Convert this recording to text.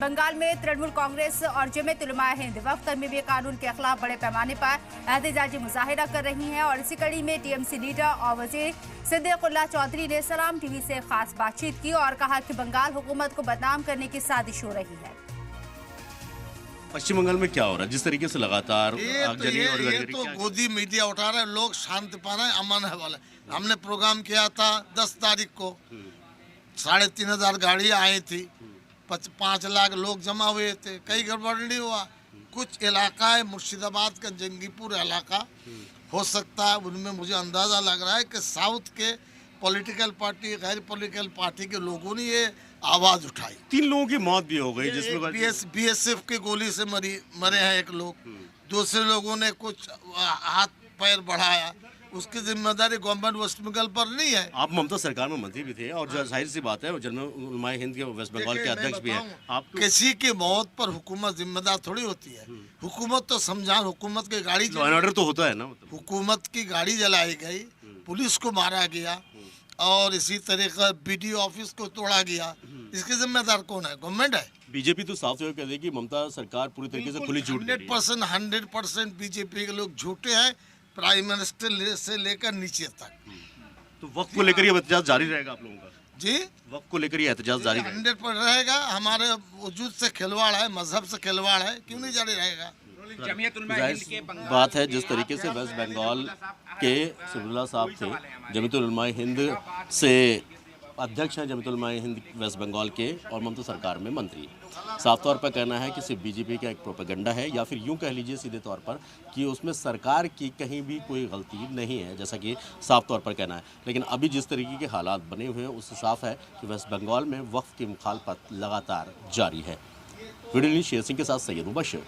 बंगाल में तृणमूल कांग्रेस और जमीयत उलमा हिंद वक्फ में भी कानून के खिलाफ बड़े पैमाने पर एहतजाजी मुजाहिरा कर रही हैं और इसी कड़ी में टीएमसी लीडर और वजीर सिद्दीकुल्लाह चौधरी ने सलाम टीवी से खास बातचीत की और कहा कि बंगाल हुकूमत को बदनाम करने की साजिश हो रही है। पश्चिम बंगाल में क्या हो रहा है जिस तरीके से लगातार आगजनी और ये तो गोदी मीडिया उठा रहा है, लोग शांति पा रहे हैं, अमन है वाला। हमने प्रोग्राम किया था 10 तारीख को, 3500 गाड़ियाँ आई थी, 5 लाख लोग जमा हुए थे, कई गड़बड़ नहीं हुआ। कुछ इलाका है मुर्शिदाबाद का जंगीपुर इलाका हो सकता है, उनमें मुझे अंदाज़ा लग रहा है कि साउथ के पॉलिटिकल पार्टी गैर पॉलिटिकल पार्टी के लोगों ने ये आवाज़ उठाई। 3 लोगों की मौत भी हो गई जिसमें बीएसएफ की गोली से मरे हैं एक लोग, दूसरे लोगों ने कुछ हाथ पैर बढ़ाया, उसकी जिम्मेदारी गवर्नमेंट वेस्ट बंगाल पर नहीं है। आप ममता सरकार में मंत्री भी थे और जाहिर सी बात है जनरल उलमा हिंद के वेस्ट बंगाल के अध्यक्ष भी हैं। आप किसी की मौत पर हुकूमत जिम्मेदार थोड़ी होती है। हुकूमत तो समझा, हुकूमत की गाड़ी लॉ एंड ऑर्डर तो होता है ना, मतलब हुकूमत की गाड़ी जलाई गई, पुलिस को मारा गया और इसी तरीके बीडीओ ऑफिस को तोड़ा गया। इसके जिम्मेदार कौन है? गवर्नमेंट है। बीजेपी तो साफ तौर पर कहती है कि ममता सरकार पूरी तरीके से खुली झूठ 100% बीजेपी के लोग झूठे हैं, प्राइम मिनिस्टर से लेकर नीचे तक। तो वक्त को लेकर ये एहतजाज जारी रहेगा आप लोगों का? जी, वक्त को लेकर ये एहतजाज जारी रहेगा? 100% रहेगा। हमारे वजूद से खिलवाड़ है, मजहब से खिलवाड़ है, क्यों नहीं जारी रहेगा? बात है जिस तरीके से वेस्ट बंगाल के सिद्दीकुल्लाह साहब थे, जमीयत उलमा हिंद से अध्यक्ष हैं, जमीयत उलमा हिंद वेस्ट बंगाल के, और ममता सरकार में मंत्री। साफ तौर पर कहना है कि सिर्फ बीजेपी का एक प्रोपेगेंडा है, या फिर यूं कह लीजिए सीधे तौर पर कि उसमें सरकार की कहीं भी कोई गलती नहीं है, जैसा कि साफ तौर पर कहना है। लेकिन अभी जिस तरीके के हालात बने हुए हैं उससे साफ है कि वेस्ट बंगाल में वक्फ की मुखालफत लगातार जारी है। वीडियो न्यूज़ शेयर सिंह के साथ सैयद मुबशर।